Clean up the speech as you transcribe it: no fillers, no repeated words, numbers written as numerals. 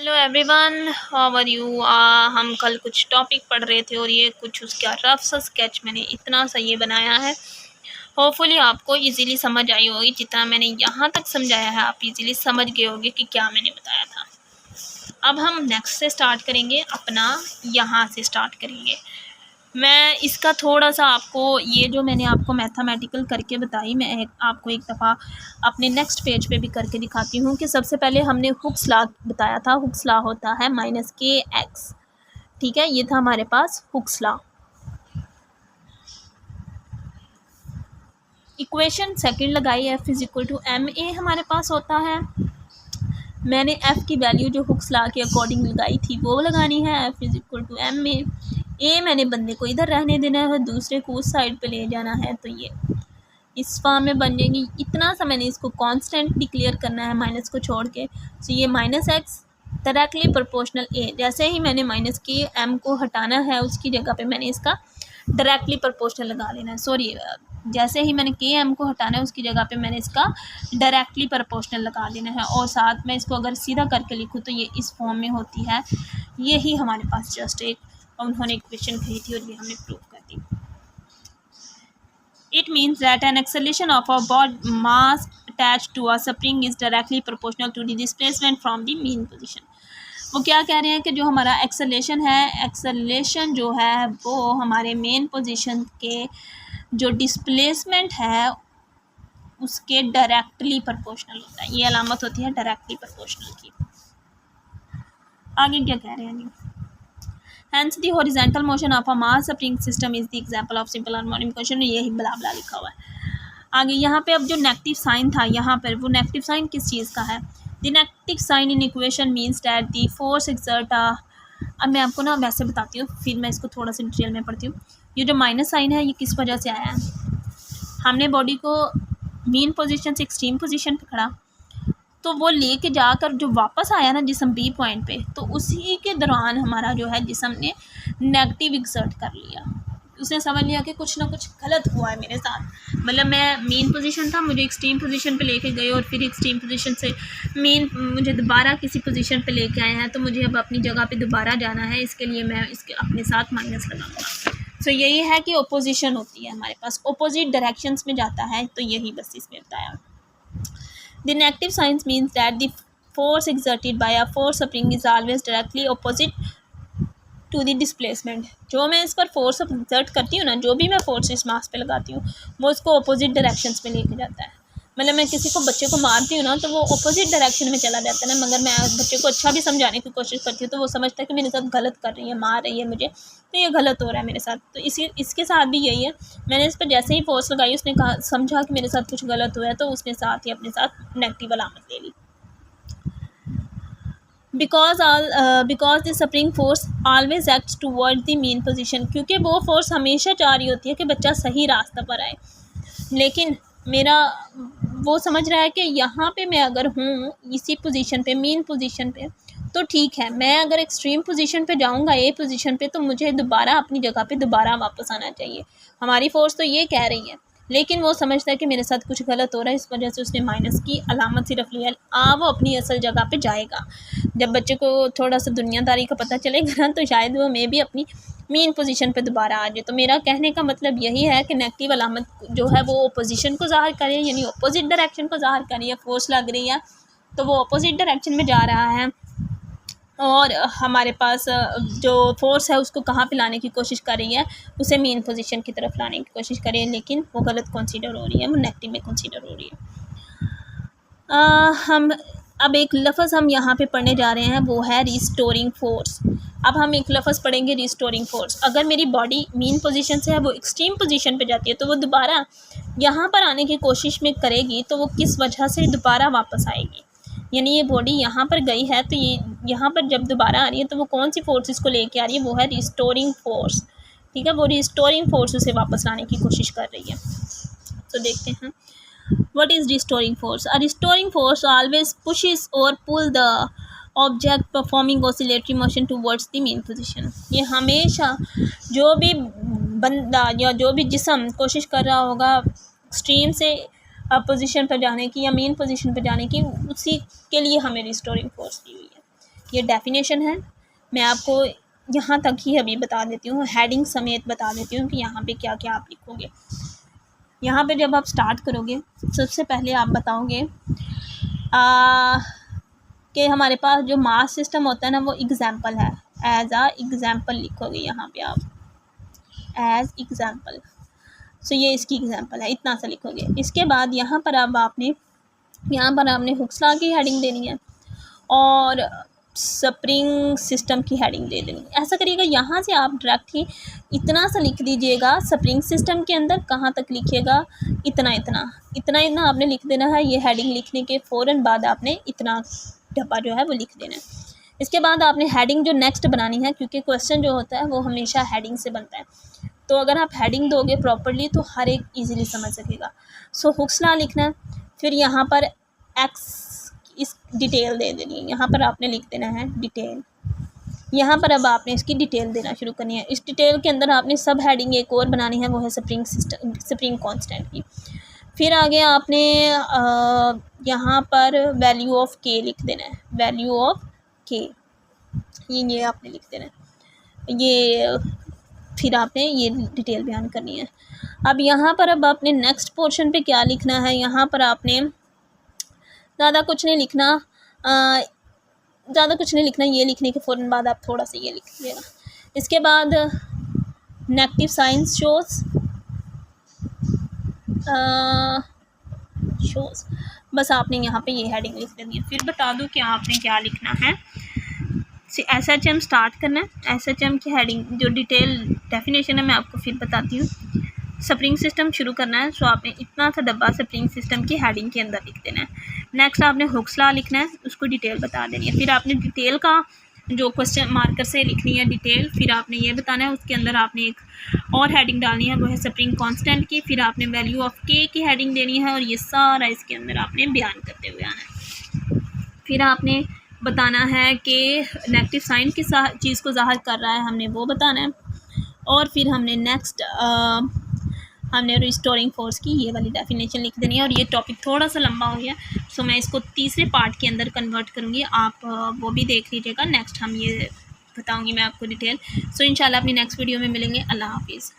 Hello everyone, how are you. हम कल कुछ टॉपिक पढ़ रहे थे और ये कुछ उसका रफ सा स्केच मैंने इतना सा ये बनाया है। होपफुली आपको इजीली समझ आई होगी। जितना मैंने यहाँ तक समझाया है आप इजीली समझ गए होंगे कि क्या मैंने बताया था। अब हम नेक्स्ट से स्टार्ट करेंगे, अपना यहाँ से स्टार्ट करेंगे। मैं इसका थोड़ा सा आपको ये जो मैंने आपको मैथमेटिकल करके बताई, मैं आपको एक दफ़ा अपने नेक्स्ट पेज पे भी करके दिखाती हूँ कि सबसे पहले हमने हुक्स लॉ बताया था। हुक्स लॉ होता है -kx, ठीक है। ये था हमारे पास हुक्स लॉ। इक्वेशन सेकंड लगाई F = ma हमारे पास होता है। मैंने F की वैल्यू जो हुक्स लॉ के अकॉर्डिंग लगाई थी वो लगानी है। F = ma। ए मैंने बंदे को इधर रहने देना है, दूसरे को उस साइड पे ले जाना है, तो ये इस फॉर्म में बन जाएगी। इतना सा मैंने इसको कांस्टेंट डिक्लेयर करना है माइनस को छोड़ के। तो ये -x डायरेक्टली प्रोपोर्शनल a। जैसे ही मैंने -km को हटाना है उसकी जगह पे मैंने इसका डायरेक्टली प्रोपोर्शनल लगा लेना है। सॉरी, जैसे ही मैंने km को हटाना है उसकी जगह पे मैंने इसका डायरेक्टली प्रोपोर्शनल लगा लेना है। और साथ में इसको अगर सीधा करके लिखूँ तो ये इस फॉर्म में होती है। यही हमारे पास जस्ट एक उन्होंने इक्वेशन कही थी और ये हमने प्रूव कर दी। It means that an acceleration of a body mass attached to a spring is directly proportional to the displacement from the mean position। वो क्या कह रहे हैं कि जो हमारा एक्सेलेरेशन है, एक्सेलेरेशन जो है वो हमारे मेन पोजीशन के जो डिस्प्लेसमेंट है उसके डायरेक्टली प्रोपोर्शनल होता है। ये अलामत होती है डायरेक्टली प्रोपोर्शनल की। आगे क्या कह रहे हैं? Hence the horizontal motion of a mass spring system is the example of simple harmonic motion। यही बला बला लिखा हुआ है। आगे यहाँ पे अब जो नेगेटिव साइन था यहाँ पर, वो नेगेटिव साइन किस चीज़ का है? The negative sign in equation means that the force exert अब मैं आपको ना वैसे बताती हूँ, फिर मैं इसको थोड़ा सा डिटेल में पढ़ती हूँ। ये जो माइनस साइन है ये किस वजह से आया है? हमने बॉडी को मीन पोजीशन से एक्सट्रीम पोजीशन पे खड़ा, तो वो लेके जाकर जो वापस आया ना जिस्म बी पॉइंट पे, तो उसी के दौरान हमारा जो है जिस्म ने नेगेटिव एक्सर्ट कर लिया। उसने समझ लिया कि कुछ ना कुछ गलत हुआ है मेरे साथ। मतलब मैं मेन पोजीशन था, मुझे एक्सट्रीम पोजीशन पे लेके गए और फिर एक्सट्रीम पोजीशन से मुझे दोबारा किसी पोजीशन पे लेके आए हैं, तो मुझे अब अपनी जगह पे दोबारा जाना है। इसके लिए मैं इसके अपने साथ माइनस लगाऊंगा। तो यही है कि ओपोजिशन होती है हमारे पास, ओपोजिट डायरेक्शंस में जाता है। तो यही बस इसमें बताया। The negative signs means that the force exerted by a force spring is always directly opposite to the displacement। जो मैं इस पर फोर्स एक्सर्ट करती हूँ ना, जो भी मैं फोर्स इस मास पे लगाती हूँ वो उसको अपोजिट डायरेक्शंस में लेके जाता है। मतलब मैं किसी को बच्चे को मारती हूँ ना तो वो अपोजिट डायरेक्शन में चला जाता है ना, मगर मैं बच्चे को अच्छा भी समझाने की कोशिश करती हूँ तो वो समझता है कि मेरे साथ गलत कर रही है, मार रही है मुझे, तो ये गलत हो रहा है मेरे साथ। तो इसके साथ भी यही है। मैंने इस पर जैसे ही फोर्स लगाई उसने कहा, समझा कि मेरे साथ कुछ गलत हुआ है, तो उसने साथ ही अपने साथ नेगेटिव अलामत ले ली। because the spring force always acts toward the mean position। क्योंकि वो फोर्स हमेशा चाह रही होती है कि बच्चा सही रास्ता पर आए, लेकिन मेरा वो समझ रहा है कि यहाँ पे मैं अगर हूँ इसी पोजीशन पे, मीन पोजीशन पे, तो ठीक है। मैं अगर एक्सट्रीम पोजीशन पे जाऊँगा, ए पोजीशन पे, तो मुझे दोबारा अपनी जगह पे दोबारा वापस आना चाहिए। हमारी फोर्स तो ये कह रही है, लेकिन वो समझता है कि मेरे साथ कुछ गलत हो रहा है, इस वजह से उसने माइनस की अलामत सिर्फ लिया। वो अपनी असल जगह पे जाएगा। जब बच्चे को थोड़ा सा दुनियादारी का पता चलेगा ना, तो शायद वो मैं भी अपनी मीन पोजीशन पे दोबारा आ जाए। तो मेरा कहने का मतलब यही है कि नेगेटिव अलामत जो है वो अपोजिशन को ज़ाहिर करे, यानी अपोजिट डायरेक्शन को ज़ाहिर करे। या फोर्स लग रही है तो वो अपोजिट डायरेक्शन में जा रहा है, और हमारे पास जो फोर्स है उसको कहाँ पे लाने की कोशिश कर रही है, उसे मेन पोजीशन की तरफ लाने की कोशिश कर रही है, लेकिन वो गलत कंसीडर हो रही है, वो नेगेटिव में कंसीडर हो रही है। हम अब एक लफ्ज़ हम यहाँ पे पढ़ने जा रहे हैं, वो है रिस्टोरिंग फोर्स। अब हम एक लफ्ज़ पढ़ेंगे रिस्टोरिंग फोर्स। अगर मेरी बॉडी मीन पोजीशन से है वो एक्सट्रीम पोजीशन पे जाती है, तो वो दोबारा यहाँ पर आने की कोशिश में करेगी, तो वो किस वजह से दोबारा वापस आएगी। यानी ये बॉडी यहाँ पर गई है, तो ये यहाँ पर जब दोबारा आ रही है तो वो कौन सी फोर्स इसको लेके आ रही है, वो है रिस्टोरिंग फोर्स। ठीक है, वो रिस्टोरिंग फोर्स उसे वापस लाने की कोशिश कर रही है। तो देखते हैं what is restoring force. A restoring force always pushes और pull the object performing oscillatory motion towards the mean position. ये हमेशा जो भी बंदा या जो भी जिस्म कोशिश कर रहा होगा एक्सट्रीम से पोजीशन पर जाने की या मेन पोजीशन पर जाने की, उसी के लिए हमें रिस्टोरिंग फोर्स दी हुई है। ये डेफिनेशन है। मैं आपको यहाँ तक ही अभी बता देती हूँ, हेडिंग समेत बता देती हूँ कि यहाँ पे क्या क्या आप लिखोगे। यहाँ पे जब आप स्टार्ट करोगे सबसे पहले आप बताओगे कि हमारे पास जो मास सिस्टम होता है ना वो एग्जाम्पल है, एज आ एग्जाम्पल लिखोगे यहाँ पे आप, एज एग्जाम्पल। सो ये इसकी एग्जाम्पल है, इतना सा लिखोगे। इसके बाद यहाँ पर आपने हुक्स लॉ की हेडिंग देनी है और स्प्रिंग सिस्टम की हेडिंग दे देनी है। ऐसा करिएगा यहाँ से आप डायरेक्ट ही इतना सा लिख दीजिएगा। स्प्रिंग सिस्टम के अंदर कहाँ तक लिखिएगा, इतना आपने लिख देना है। ये हेडिंग लिखने के फ़ौरन बाद आपने इतना डब्बा जो है वो लिख देना है। इसके बाद आपने हेडिंग जो नेक्स्ट बनानी है, क्योंकि क्वेश्चन जो होता है वो हमेशा हेडिंग से बनता है, तो अगर आप हेडिंग दोगे प्रॉपरली तो हर एक ईजिली समझ सकेगा। सो हुक्स लॉ लिखना है, फिर यहाँ पर एक्स इस डिटेल दे देनी है। यहाँ पर आपने लिख देना है डिटेल। यहाँ पर अब आपने इसकी डिटेल देना शुरू करनी है। इस डिटेल के अंदर आपने सब हेडिंग एक और बनानी है, वो है स्प्रिंग कांस्टेंट की। फिर आगे आपने यहाँ पर वैल्यू ऑफ के लिख देना है, वैल्यू ऑफ के ये आपने लिख देना है। ये फिर आपने ये डिटेल बयान करनी है। अब यहाँ पर अब आपने नेक्स्ट पोर्शन पे क्या लिखना है, यहाँ पर आपने ज़्यादा कुछ नहीं लिखना, ये लिखने के फ़ौरन बाद आप थोड़ा सा ये लिख लीजिएगा। इसके बाद नेगेटिव साइंस शोज़ बस आपने यहाँ पे ये हेडिंग लिख देनी है। फिर बता दूँ कि आपने क्या लिखना है। SHM स्टार्ट करना है। SHM की हेडिंग जो डिटेल डेफिनेशन है मैं आपको फिर बताती हूँ। स्प्रिंग सिस्टम शुरू करना है, सो आपने इतना सा डब्बा स्प्रिंग सिस्टम की हेडिंग के अंदर लिख देना है। नेक्स्ट आपने हुक्स लॉ लिखना है, उसको डिटेल बता देनी है। फिर आपने डिटेल का जो क्वेश्चन मार्कर से लिखनी है डिटेल, फिर आपने ये बताना है। उसके अंदर आपने एक और हेडिंग डालनी है, वो है स्प्रिंग कांस्टेंट की। फिर आपने वैल्यू ऑफ के की हेडिंग देनी है और ये सारा इसके अंदर आपने बयान करते हुए आना है। फिर आपने बताना है कि नेगेटिव साइन किस चीज़ को ज़ाहिर कर रहा है, हमने वो बताना है। और फिर हमने नेक्स्ट हमने रिस्टोरिंग फोर्स की ये वाली डेफिनेशन लिख देनी है। और ये टॉपिक थोड़ा सा लंबा हो गया, सो मैं इसको तीसरे पार्ट के अंदर कन्वर्ट करूँगी, आप वो भी देख लीजिएगा। नेक्स्ट हम ये बताऊँगी मैं आपको डिटेल। सो इंशाल्लाह अपनी नेक्स्ट वीडियो में मिलेंगे। अल्लाह हाफिज़।